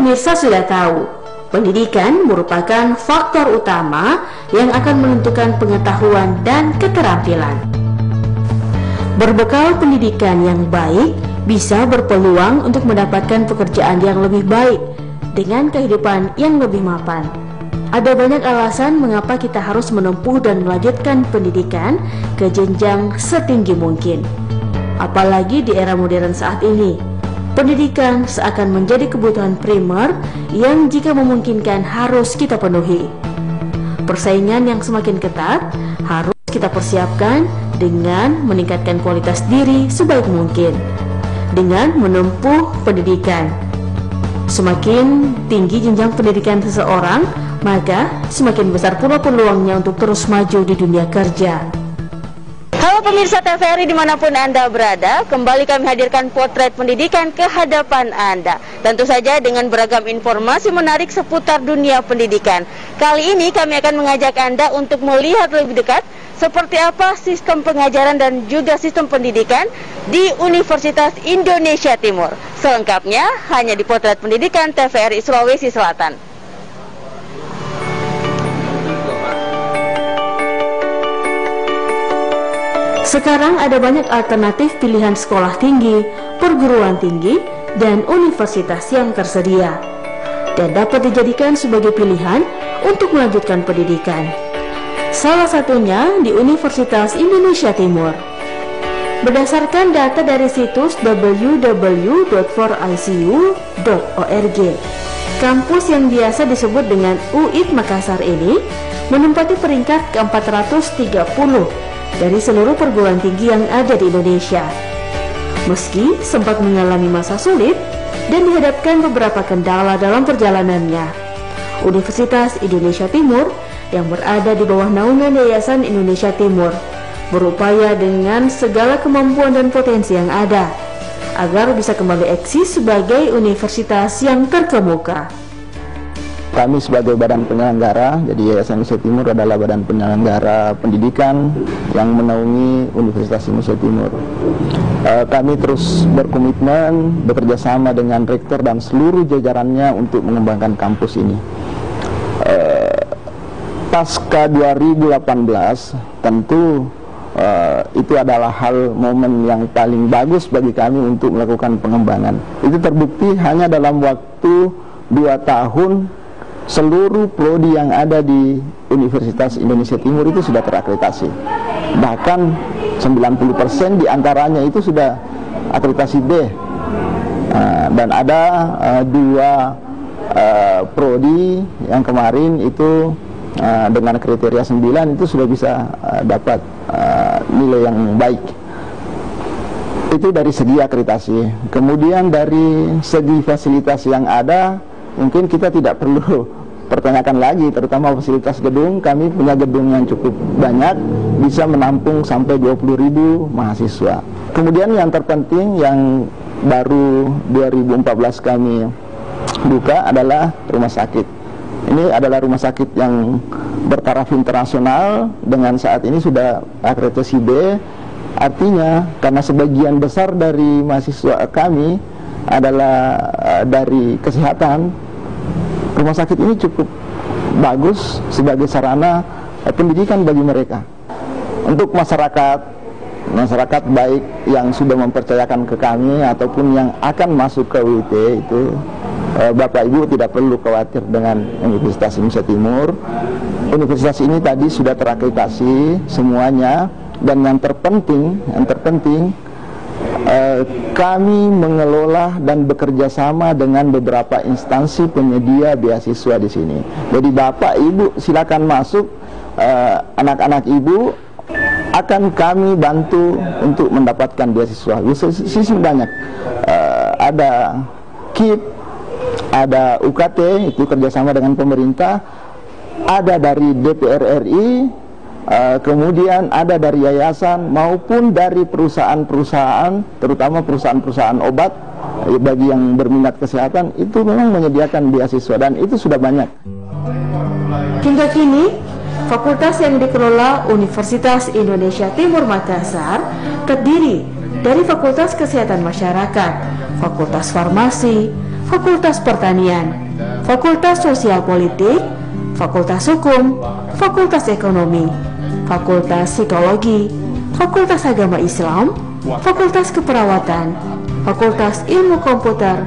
pemirsa sudah tahu, pendidikan merupakan faktor utama yang akan menentukan pengetahuan dan keterampilan. Berbekal pendidikan yang baik, bisa berpeluang untuk mendapatkan pekerjaan yang lebih baik dengan kehidupan yang lebih mapan. Ada banyak alasan mengapa kita harus menempuh dan melanjutkan pendidikan ke jenjang setinggi mungkin. Apalagi di era modern saat ini, pendidikan seakan menjadi kebutuhan primer yang jika memungkinkan harus kita penuhi. Persaingan yang semakin ketat harus kita persiapkan dengan meningkatkan kualitas diri sebaik mungkin dengan menempuh pendidikan. Semakin tinggi jenjang pendidikan seseorang, maka semakin besar pula peluangnya untuk terus maju di dunia kerja. Halo pemirsa TVRI dimanapun Anda berada, kembali kami hadirkan potret pendidikan ke hadapan Anda. Tentu saja dengan beragam informasi menarik seputar dunia pendidikan. Kali ini kami akan mengajak Anda untuk melihat lebih dekat seperti apa sistem pengajaran dan juga sistem pendidikan di Universitas Indonesia Timur. Selengkapnya hanya di potret pendidikan TVRI Sulawesi Selatan. Sekarang ada banyak alternatif pilihan sekolah tinggi, perguruan tinggi, dan universitas yang tersedia, dan dapat dijadikan sebagai pilihan untuk melanjutkan pendidikan. Salah satunya di Universitas Indonesia Timur. Berdasarkan data dari situs www.4icu.org, kampus yang biasa disebut dengan UIT Makassar ini menempati peringkat ke-430 dari seluruh perguruan tinggi yang ada di Indonesia. Meski sempat mengalami masa sulit dan dihadapkan beberapa kendala dalam perjalanannya, Universitas Indonesia Timur yang berada di bawah naungan Yayasan Indonesia Timur berupaya dengan segala kemampuan dan potensi yang ada agar bisa kembali eksis sebagai universitas yang terkemuka. Kami sebagai badan penyelenggara, jadi Yayasan Indonesia Timur adalah badan penyelenggara pendidikan yang menaungi Universitas Indonesia Timur. Kami terus berkomitmen bekerja sama dengan rektor dan seluruh jajarannya untuk mengembangkan kampus ini. Pasca 2018, tentu itu adalah hal momen yang paling bagus bagi kami untuk melakukan pengembangan. Itu terbukti hanya dalam waktu 2 tahun seluruh prodi yang ada di Universitas Indonesia Timur itu sudah terakreditasi. Bahkan 90% diantaranya itu sudah akreditasi B. Dan ada 2 prodi yang kemarin itu dengan kriteria 9 itu sudah bisa dapat nilai yang baik. Itu dari segi akreditasi. Kemudian dari segi fasilitas yang ada, mungkin kita tidak perlu pertanyakan lagi, terutama fasilitas gedung. Kami punya gedung yang cukup banyak, bisa menampung sampai 20.000 mahasiswa. Kemudian yang terpenting yang baru 2014 kami buka adalah rumah sakit. Ini adalah rumah sakit yang bertaraf internasional dengan saat ini sudah akreditasi B. Artinya karena sebagian besar dari mahasiswa kami adalah dari kesehatan, rumah sakit ini cukup bagus sebagai sarana pendidikan bagi mereka. Untuk masyarakat baik yang sudah mempercayakan ke kami ataupun yang akan masuk ke UIT itu, Bapak Ibu tidak perlu khawatir dengan Universitas Indonesia Timur. Universitas ini tadi sudah terakreditasi semuanya, dan yang terpenting kami mengelola dan bekerja sama dengan beberapa instansi penyedia beasiswa di sini. Jadi Bapak Ibu silakan masuk, anak-anak Ibu akan kami bantu untuk mendapatkan beasiswa. Sisi banyak, ada KIP, ada UKT itu kerjasama dengan pemerintah, ada dari DPR RI, kemudian ada dari yayasan maupun dari perusahaan-perusahaan, terutama perusahaan-perusahaan obat bagi yang berminat kesehatan, itu memang menyediakan beasiswa dan itu sudah banyak. Hingga kini, fakultas yang dikelola Universitas Indonesia Timur Makassar terdiri dari Fakultas Kesehatan Masyarakat, Fakultas Farmasi, Fakultas Pertanian, Fakultas Sosial Politik, Fakultas Hukum, Fakultas Ekonomi, Fakultas Psikologi, Fakultas Agama Islam, Fakultas Keperawatan, Fakultas Ilmu Komputer,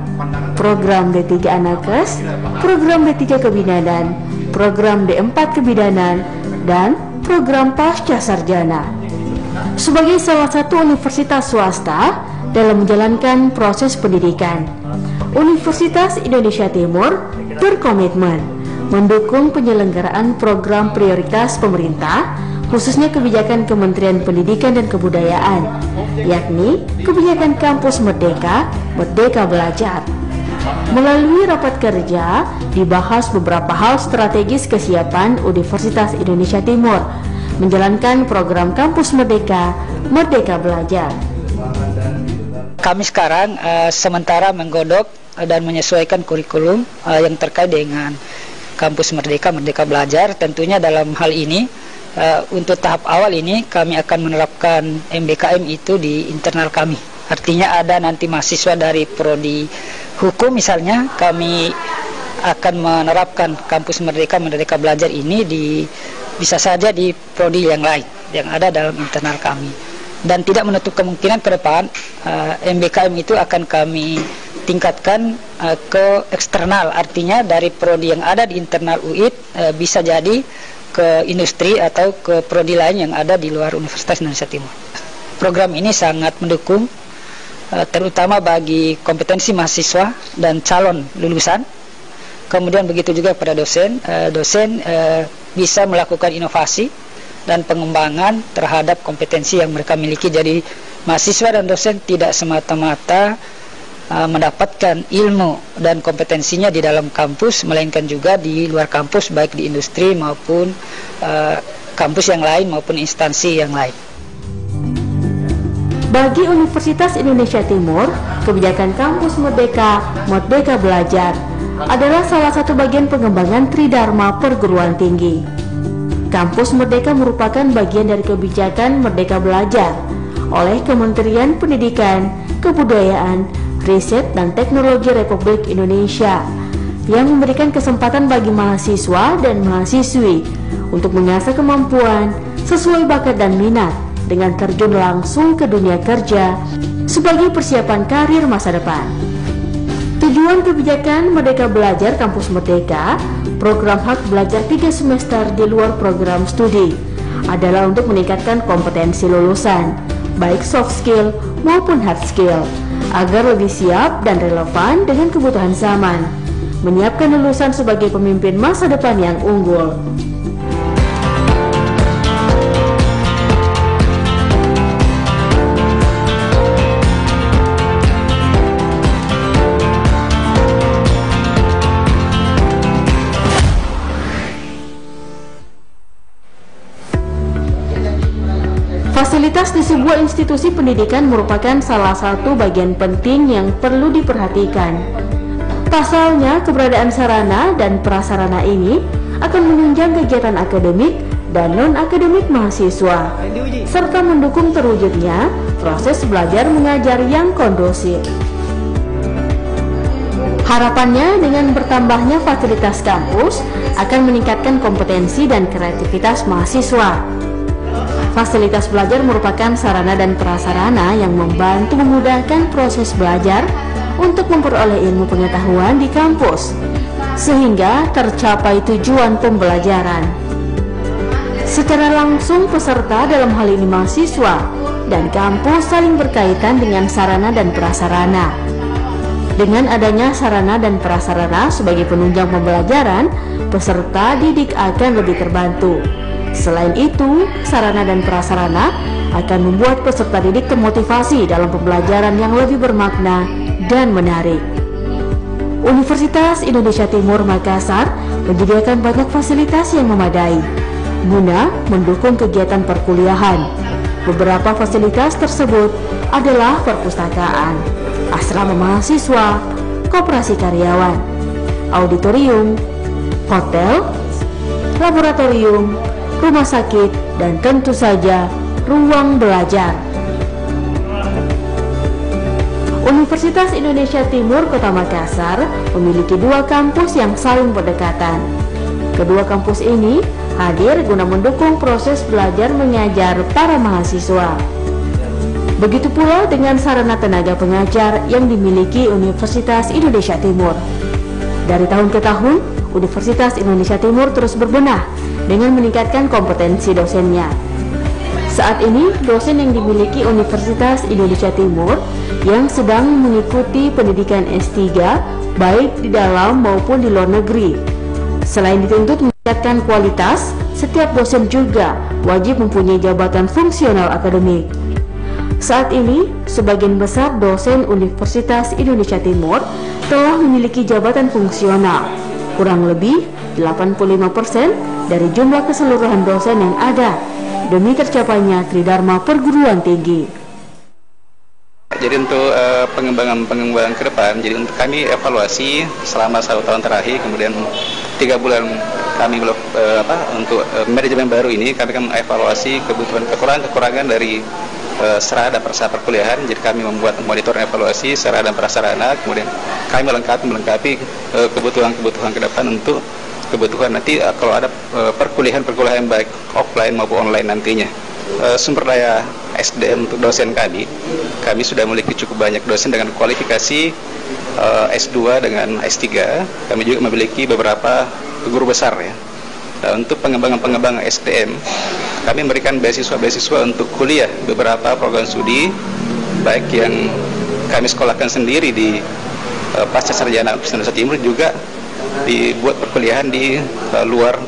Program D3 Anakes, Program D3 Kebidanan, Program D4 Kebidanan, dan Program Pasca Sarjana. Sebagai salah satu universitas swasta dalam menjalankan proses pendidikan, Universitas Indonesia Timur berkomitmen mendukung penyelenggaraan program prioritas pemerintah, khususnya kebijakan Kementerian Pendidikan dan Kebudayaan, yakni kebijakan Kampus Merdeka, Merdeka Belajar. Melalui rapat kerja, dibahas beberapa hal strategis kesiapan Universitas Indonesia Timur menjalankan program Kampus Merdeka, Merdeka Belajar. Kami sekarang sementara menggodok dan menyesuaikan kurikulum yang terkait dengan Kampus Merdeka, Merdeka Belajar. Tentunya dalam hal ini, untuk tahap awal ini kami akan menerapkan MBKM itu di internal kami. Artinya ada nanti mahasiswa dari Prodi Hukum misalnya, kami akan menerapkan Kampus Merdeka, Merdeka Belajar ini bisa saja di Prodi yang lain yang ada dalam internal kami. Dan tidak menutup kemungkinan ke depan MBKM itu akan kami tingkatkan ke eksternal, artinya dari prodi yang ada di internal UIT bisa jadi ke industri atau ke prodi lain yang ada di luar Universitas Indonesia Timur. Program ini sangat mendukung terutama bagi kompetensi mahasiswa dan calon lulusan. Kemudian begitu juga pada dosen, bisa melakukan inovasi dan pengembangan terhadap kompetensi yang mereka miliki. Jadi mahasiswa dan dosen tidak semata-mata mendapatkan ilmu dan kompetensinya di dalam kampus, melainkan juga di luar kampus, baik di industri maupun kampus yang lain maupun instansi yang lain. Bagi Universitas Indonesia Timur, kebijakan Kampus Merdeka, Merdeka Belajar adalah salah satu bagian pengembangan Tridharma perguruan tinggi. Kampus Merdeka merupakan bagian dari kebijakan Merdeka Belajar oleh Kementerian Pendidikan, Kebudayaan, Riset dan Teknologi Republik Indonesia yang memberikan kesempatan bagi mahasiswa dan mahasiswi untuk mengasah kemampuan sesuai bakat dan minat dengan terjun langsung ke dunia kerja sebagai persiapan karir masa depan. Tujuan kebijakan Merdeka Belajar Kampus Merdeka, program hak belajar 3 semester di luar program studi, adalah untuk meningkatkan kompetensi lulusan, baik soft skill maupun hard skill, agar lebih siap dan relevan dengan kebutuhan zaman, menyiapkan lulusan sebagai pemimpin masa depan yang unggul. Fasilitas di sebuah institusi pendidikan merupakan salah satu bagian penting yang perlu diperhatikan. Pasalnya, keberadaan sarana dan prasarana ini akan menunjang kegiatan akademik dan non-akademik mahasiswa, serta mendukung terwujudnya proses belajar mengajar yang kondusif. Harapannya, dengan bertambahnya fasilitas kampus akan meningkatkan kompetensi dan kreativitas mahasiswa. Fasilitas belajar merupakan sarana dan prasarana yang membantu memudahkan proses belajar untuk memperoleh ilmu pengetahuan di kampus, sehingga tercapai tujuan pembelajaran. Secara langsung, peserta dalam hal ini mahasiswa dan kampus saling berkaitan dengan sarana dan prasarana. Dengan adanya sarana dan prasarana sebagai penunjang pembelajaran, peserta didik akan lebih terbantu. Selain itu, sarana dan prasarana akan membuat peserta didik termotivasi dalam pembelajaran yang lebih bermakna dan menarik. Universitas Indonesia Timur Makassar menyediakan banyak fasilitas yang memadai guna mendukung kegiatan perkuliahan. Beberapa fasilitas tersebut adalah perpustakaan, asrama mahasiswa, koperasi karyawan, auditorium, hotel, laboratorium, rumah sakit, dan tentu saja ruang belajar. Universitas Indonesia Timur Kota Makassar memiliki dua kampus yang saling berdekatan. Kedua kampus ini hadir guna mendukung proses belajar mengajar para mahasiswa. Begitu pula dengan sarana tenaga pengajar yang dimiliki Universitas Indonesia Timur. Dari tahun ke tahun, Universitas Indonesia Timur terus berbenah dengan meningkatkan kompetensi dosennya. Saat ini, dosen yang dimiliki Universitas Indonesia Timur yang sedang mengikuti pendidikan S3 baik di dalam maupun di luar negeri. Selain dituntut meningkatkan kualitas, setiap dosen juga wajib mempunyai jabatan fungsional akademik. Saat ini, sebagian besar dosen Universitas Indonesia Timur telah memiliki jabatan fungsional, kurang lebih 85% dari jumlah keseluruhan dosen yang ada, demi tercapainya Tridharma Perguruan Tinggi. Jadi untuk pengembangan ke depan, jadi untuk kami evaluasi selama 1 tahun terakhir, kemudian 3 bulan kami untuk manajemen baru ini, kami akan mengevaluasi kebutuhan kekurangan dari sarana dan prasarana perkuliahan. Jadi kami membuat monitor evaluasi sarana dan prasarana, kemudian kami melengkapi kebutuhan ke depan untuk kebutuhan nanti kalau ada perkuliahan baik offline maupun online nantinya. Sumber daya SDM untuk dosen kami sudah memiliki cukup banyak dosen dengan kualifikasi S2 dengan S3. Kami juga memiliki beberapa guru besar ya. Nah, untuk pengembangan SDM, kami memberikan beasiswa untuk kuliah beberapa program studi, baik yang kami sekolahkan sendiri di pasca sarjana Indonesia Timur, juga dibuat perkuliahan di luar,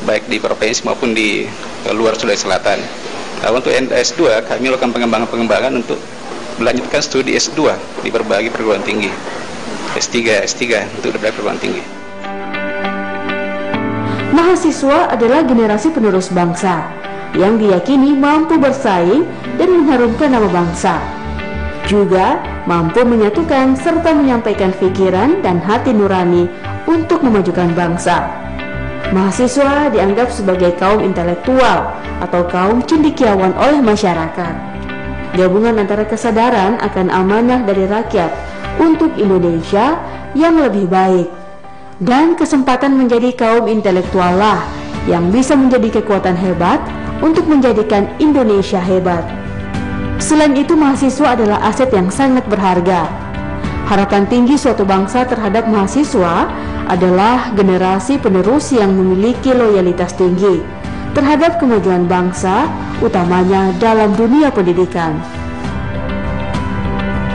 baik di provinsi maupun di luar Sulawesi Selatan. Nah, untuk S2, kami melakukan pengembangan untuk melanjutkan studi S2 di berbagai perguruan tinggi, S3 untuk berbagai perguruan tinggi. Mahasiswa adalah generasi penerus bangsa yang diyakini mampu bersaing dan mengharumkan nama bangsa. Juga mampu menyatukan serta menyampaikan pikiran dan hati nurani untuk memajukan bangsa. Mahasiswa dianggap sebagai kaum intelektual atau kaum cendekiawan oleh masyarakat. Gabungan antara kesadaran akan amanah dari rakyat untuk Indonesia yang lebih baik dan kesempatan menjadi kaum intelektual lah yang bisa menjadi kekuatan hebat untuk menjadikan Indonesia hebat. Selain itu, mahasiswa adalah aset yang sangat berharga. Harapan tinggi suatu bangsa terhadap mahasiswa adalah generasi penerus yang memiliki loyalitas tinggi terhadap kemajuan bangsa, utamanya dalam dunia pendidikan.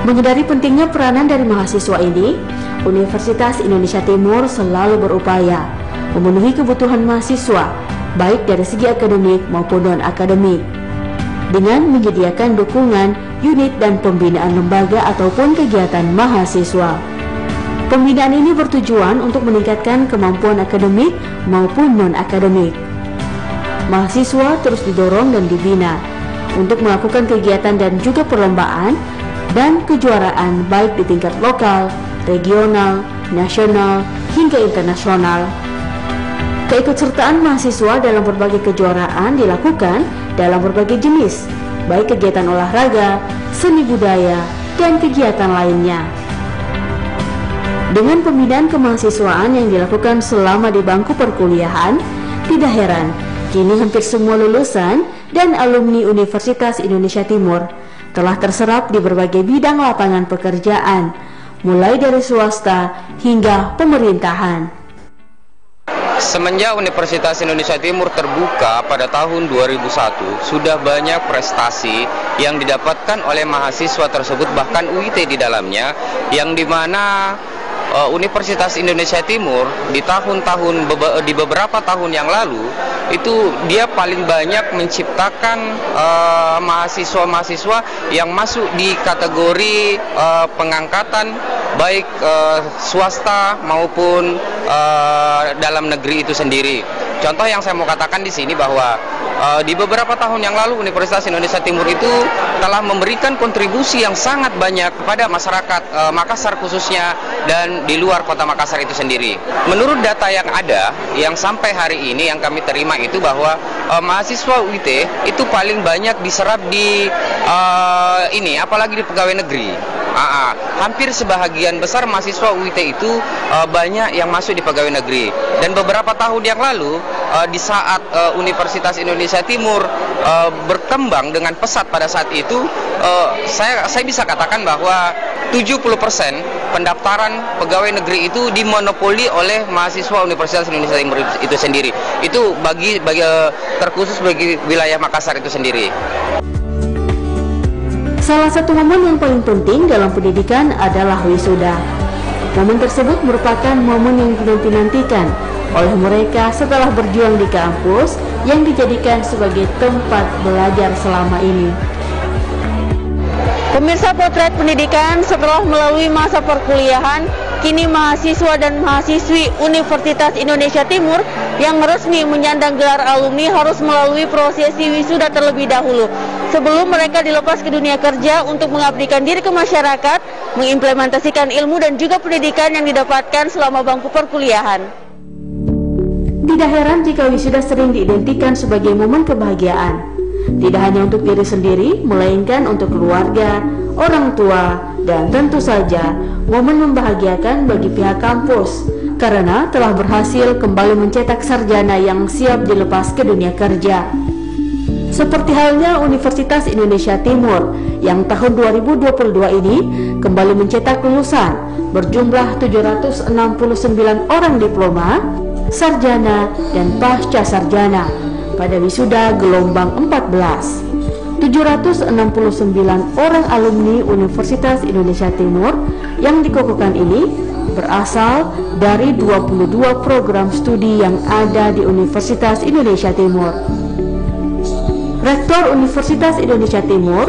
Menyadari pentingnya peranan dari mahasiswa ini, Universitas Indonesia Timur selalu berupaya memenuhi kebutuhan mahasiswa, baik dari segi akademik maupun non-akademik, dengan menyediakan dukungan, unit dan pembinaan lembaga ataupun kegiatan mahasiswa. Pembinaan ini bertujuan untuk meningkatkan kemampuan akademik maupun non-akademik. Mahasiswa terus didorong dan dibina untuk melakukan kegiatan dan juga perlombaan dan kejuaraan baik di tingkat lokal, regional, nasional, hingga internasional. Keikutsertaan mahasiswa dalam berbagai kejuaraan dilakukan dalam berbagai jenis, baik kegiatan olahraga, seni budaya, dan kegiatan lainnya. Dengan pembinaan kemahasiswaan yang dilakukan selama di bangku perkuliahan, tidak heran kini hampir semua lulusan dan alumni Universitas Indonesia Timur telah terserap di berbagai bidang lapangan pekerjaan, mulai dari swasta hingga pemerintahan. Semenjak Universitas Indonesia Timur terbuka pada tahun 2001, sudah banyak prestasi yang didapatkan oleh mahasiswa tersebut, bahkan UIT di dalamnya, yang dimana Universitas Indonesia Timur di beberapa tahun yang lalu itu dia paling banyak menciptakan mahasiswa-mahasiswa yang masuk di kategori pengangkatan baik swasta maupun dalam negeri itu sendiri. Contoh yang saya mau katakan di sini bahwa di beberapa tahun yang lalu Universitas Indonesia Timur itu telah memberikan kontribusi yang sangat banyak kepada masyarakat Makassar khususnya dan di luar kota Makassar itu sendiri. Menurut data yang ada, yang sampai hari ini yang kami terima itu bahwa mahasiswa UIT itu paling banyak diserap di apalagi di pegawai negeri. Hampir sebahagian besar mahasiswa UIT itu banyak yang masuk di pegawai negeri. Dan beberapa tahun yang lalu, di saat Universitas Indonesia Timur berkembang dengan pesat pada saat itu, saya bisa katakan bahwa 70% pendaftaran pegawai negeri itu dimonopoli oleh mahasiswa Universitas Indonesia Timur itu sendiri. Itu bagi terkhusus bagi wilayah Makassar itu sendiri. Salah satu momen yang paling penting dalam pendidikan adalah wisuda. Momen tersebut merupakan momen yang dinanti-nantikan oleh mereka setelah berjuang di kampus yang dijadikan sebagai tempat belajar selama ini. Pemirsa Potret Pendidikan, setelah melalui masa perkuliahan, kini mahasiswa dan mahasiswi Universitas Indonesia Timur yang resmi menyandang gelar alumni harus melalui prosesi wisuda terlebih dahulu sebelum mereka dilepas ke dunia kerja untuk mengabdikan diri ke masyarakat, mengimplementasikan ilmu dan juga pendidikan yang didapatkan selama bangku perkuliahan. Tidak heran jika wisuda sering diidentikan sebagai momen kebahagiaan. Tidak hanya untuk diri sendiri, melainkan untuk keluarga, orang tua, dan tentu saja momen membahagiakan bagi pihak kampus karena telah berhasil kembali mencetak sarjana yang siap dilepas ke dunia kerja. Seperti halnya Universitas Indonesia Timur yang tahun 2022 ini kembali mencetak lulusan berjumlah 769 orang diploma, sarjana, dan pasca sarjana pada wisuda gelombang 14. 769 orang alumni Universitas Indonesia Timur yang dikukuhkan ini berasal dari 22 program studi yang ada di Universitas Indonesia Timur. Rektor Universitas Indonesia Timur,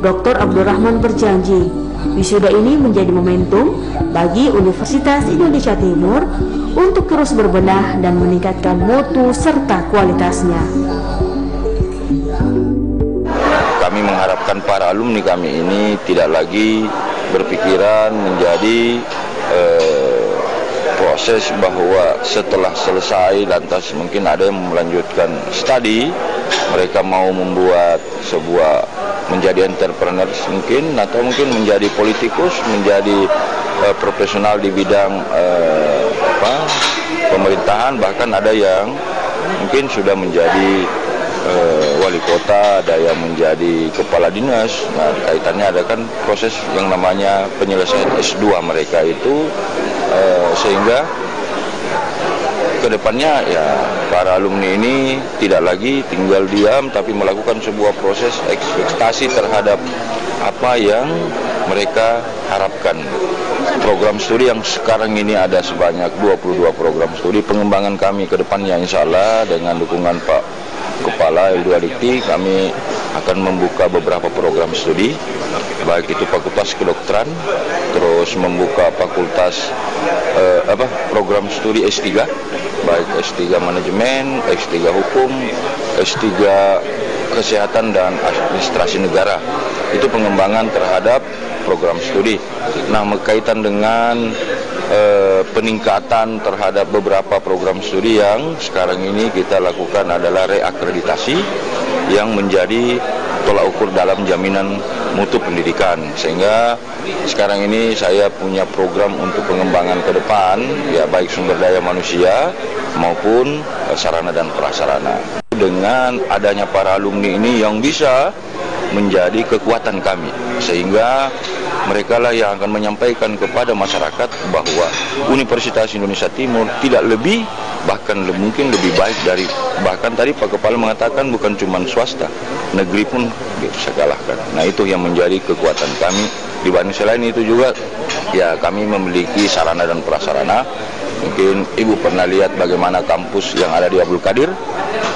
Dr. Abdurrahman berjanji, wisuda ini menjadi momentum bagi Universitas Indonesia Timur untuk terus berbenah dan meningkatkan mutu serta kualitasnya. Kami mengharapkan para alumni kami ini tidak lagi berpikiran menjadi proses bahwa setelah selesai lantas mungkin ada yang melanjutkan studi, mereka mau membuat sebuah menjadi entrepreneur mungkin, atau mungkin menjadi politikus, menjadi profesional di bidang pemerintahan, bahkan ada yang mungkin sudah menjadi wali kota, ada yang menjadi kepala dinas. Nah, kaitannya ada kan proses yang namanya penyelesaian S2 mereka itu, sehingga kedepannya ya para alumni ini tidak lagi tinggal diam, tapi melakukan sebuah proses ekspektasi terhadap apa yang mereka harapkan. Program studi yang sekarang ini ada sebanyak 22 program studi. Pengembangan kami ke depannya insya Allah dengan dukungan Pak Kepala L2 Dikti, kami akan membuka beberapa program studi, baik itu fakultas kedokteran, terus membuka fakultas program studi S3, baik S3 manajemen, S3 hukum, S3 kesehatan dan administrasi negara. Itu pengembangan terhadap program studi. Nah, berkaitan dengan peningkatan terhadap beberapa program studi yang sekarang ini kita lakukan adalah reakreditasi yang menjadi tolak ukur dalam jaminan mutu pendidikan, sehingga sekarang ini saya punya program untuk pengembangan ke depan, ya baik sumber daya manusia maupun sarana dan prasarana. Dengan adanya para alumni ini yang bisa menjadi kekuatan kami, sehingga mereka lah yang akan menyampaikan kepada masyarakat bahwa Universitas Indonesia Timur tidak lebih, bahkan mungkin lebih baik dari, bahkan tadi Pak Kepala mengatakan bukan cuma swasta, negeri pun bisa kalahkan. Nah, itu yang menjadi kekuatan kami. Dibanding selain itu juga ya kami memiliki sarana dan prasarana. Mungkin Ibu pernah lihat bagaimana kampus yang ada di Abdul Qadir,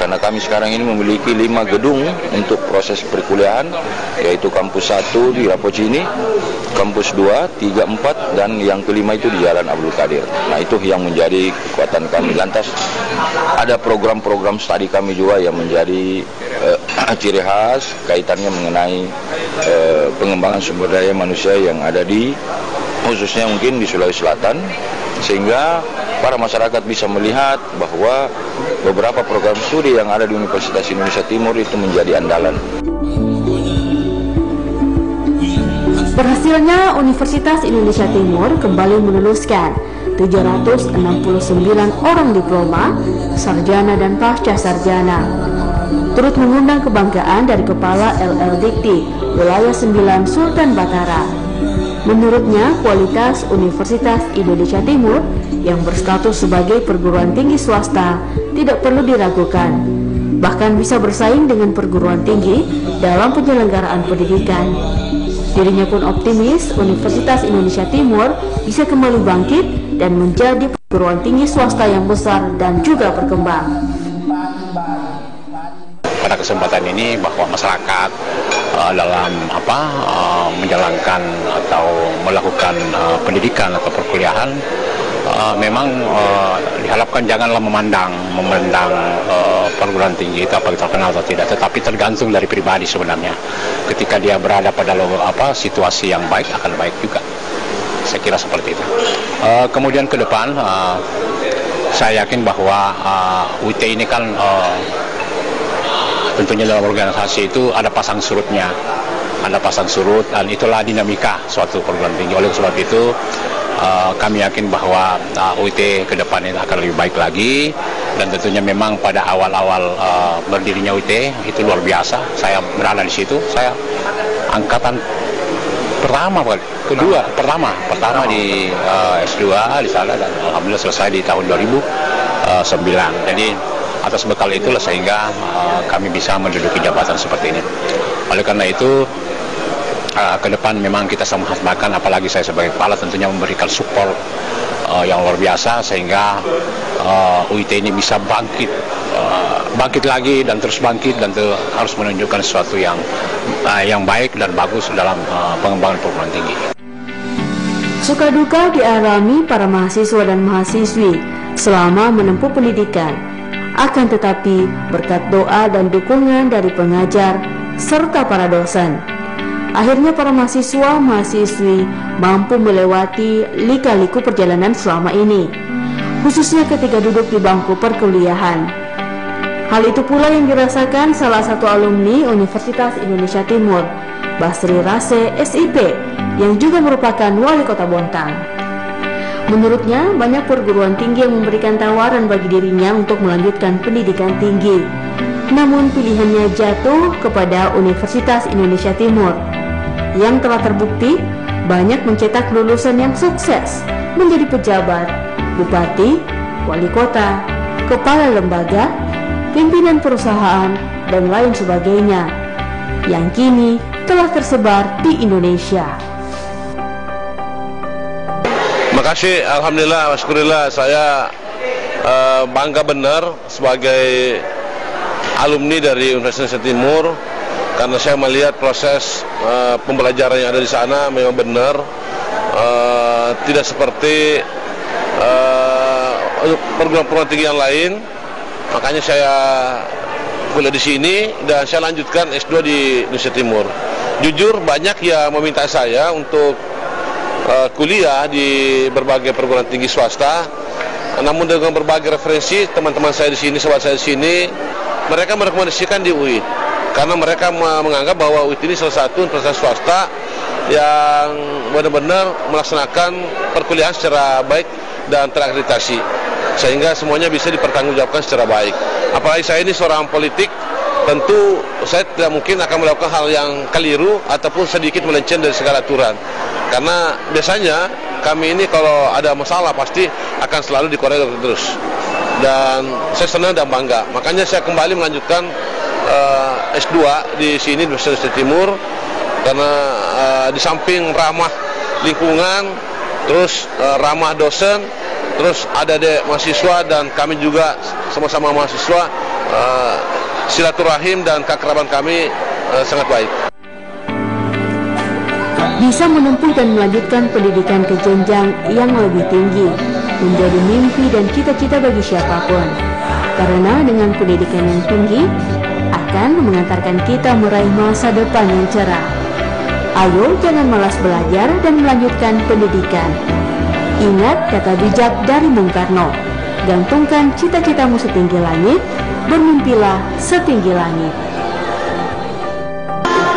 karena kami sekarang ini memiliki 5 gedung untuk proses perkuliahan, yaitu kampus 1 di Rapocini, kampus 2, 3, 4, dan yang kelima itu di Jalan Abdul Qadir. Nah, itu yang menjadi kekuatan kami. Lantas ada program-program studi kami juga yang menjadi ciri khas kaitannya mengenai pengembangan sumber daya manusia yang ada di, khususnya mungkin di Sulawesi Selatan, sehingga para masyarakat bisa melihat bahwa beberapa program studi yang ada di Universitas Indonesia Timur itu menjadi andalan. Berhasilnya Universitas Indonesia Timur kembali meluluskan 769 orang diploma, sarjana dan pasca sarjana. Turut mengundang kebanggaan dari Kepala LL Dikti Wilayah 9 Sultan Batara. Menurutnya, kualitas Universitas Indonesia Timur yang berstatus sebagai perguruan tinggi swasta tidak perlu diragukan, bahkan bisa bersaing dengan perguruan tinggi dalam penyelenggaraan pendidikan. Dirinya pun optimis Universitas Indonesia Timur bisa kembali bangkit dan menjadi perguruan tinggi swasta yang besar dan juga berkembang. Pada kesempatan ini bahwa masyarakat dalam menjalankan atau melakukan pendidikan atau perkuliahan memang diharapkan janganlah memandang perguruan tinggi itu apakah terkenal atau tidak, tetapi tergantung dari pribadi sebenarnya. Ketika dia berada pada situasi yang baik, akan baik juga. Saya kira seperti itu. Kemudian ke depan saya yakin bahwa UIT ini kan tentunya dalam organisasi itu ada pasang surutnya, dan itulah dinamika suatu perguruan tinggi. Oleh sebab itu kami yakin bahwa UIT ke depan ini akan lebih baik lagi, dan tentunya memang pada awal-awal berdirinya UIT itu luar biasa. Saya berada di situ, saya angkatan pertama di S2 di sana, dan alhamdulillah selesai di tahun 2009. Jadi atas bekal itulah sehingga kami bisa menduduki jabatan seperti ini. Oleh karena itu ke depan memang kita sama bahkan apalagi saya sebagai kepala tentunya memberikan support yang luar biasa sehingga UIT ini bisa bangkit lagi dan terus bangkit, dan harus menunjukkan sesuatu yang baik dan bagus dalam pengembangan perguruan tinggi. Suka duka dialami para mahasiswa dan mahasiswi selama menempuh pendidikan. Akan tetapi berkat doa dan dukungan dari pengajar serta para dosen, akhirnya para mahasiswa-mahasiswi mampu melewati lika-liku perjalanan selama ini, khususnya ketika duduk di bangku perkuliahan. Hal itu pula yang dirasakan salah satu alumni Universitas Indonesia Timur, Basri Rase, SIP, yang juga merupakan wali kota Bontang. Menurutnya, banyak perguruan tinggi yang memberikan tawaran bagi dirinya untuk melanjutkan pendidikan tinggi. Namun pilihannya jatuh kepada Universitas Indonesia Timur, yang telah terbukti banyak mencetak lulusan yang sukses menjadi pejabat, bupati, wali kota, kepala lembaga, pimpinan perusahaan, dan lain sebagainya, yang kini telah tersebar di Indonesia. Makasih, alhamdulillah, syukurillah, saya bangga benar sebagai alumni dari Universitas Indonesia Timur, karena saya melihat proses pembelajaran yang ada di sana memang benar, tidak seperti perguruan tinggi yang lain. Makanya saya kuliah di sini dan saya lanjutkan S2 di Indonesia Timur. Jujur banyak yang meminta saya untuk kuliah di berbagai perguruan tinggi swasta, namun dengan berbagai referensi teman-teman saya di sini, sahabat saya di sini, mereka merekomendasikan di UIT karena mereka menganggap bahwa UIT ini salah satu universitas swasta yang benar-benar melaksanakan perkuliahan secara baik dan terakreditasi, sehingga semuanya bisa dipertanggungjawabkan secara baik. Apalagi saya ini seorang politik, tentu saya tidak mungkin akan melakukan hal yang keliru ataupun sedikit melenceng dari segala aturan. Karena biasanya kami ini kalau ada masalah pasti akan selalu dikoreksi terus. Dan saya senang dan bangga. Makanya saya kembali melanjutkan S2 di sini di Universitas Indonesia Timur, karena di samping ramah lingkungan, terus ramah dosen, terus ada mahasiswa dan kami juga sama-sama mahasiswa, silaturahim dan keakraban kami sangat baik. Bisa menempuh dan melanjutkan pendidikan ke jenjang yang lebih tinggi menjadi mimpi dan cita-cita bagi siapapun, karena dengan pendidikan yang tinggi akan mengantarkan kita meraih masa depan yang cerah. Ayo jangan malas belajar dan melanjutkan pendidikan. Ingat kata bijak dari Bung Karno, gantungkan cita-citamu setinggi langit, bermimpilah setinggi langit.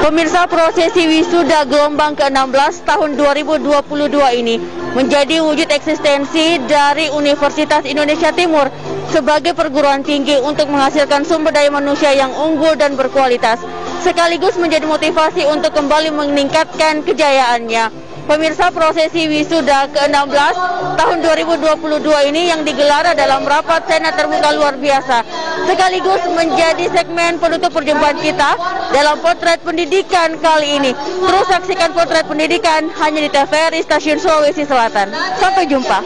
Pemirsa, prosesi wisuda gelombang ke-16 tahun 2022 ini menjadi wujud eksistensi dari Universitas Indonesia Timur sebagai perguruan tinggi untuk menghasilkan sumber daya manusia yang unggul dan berkualitas, sekaligus menjadi motivasi untuk kembali meningkatkan kejayaannya. Pemirsa, prosesi wisuda ke-16 tahun 2022 ini yang digelar dalam rapat senat terbuka luar biasa, sekaligus menjadi segmen penutup perjumpaan kita dalam Potret Pendidikan kali ini. Terus saksikan Potret Pendidikan hanya di TVRI Stasiun Sulawesi Selatan. Sampai jumpa.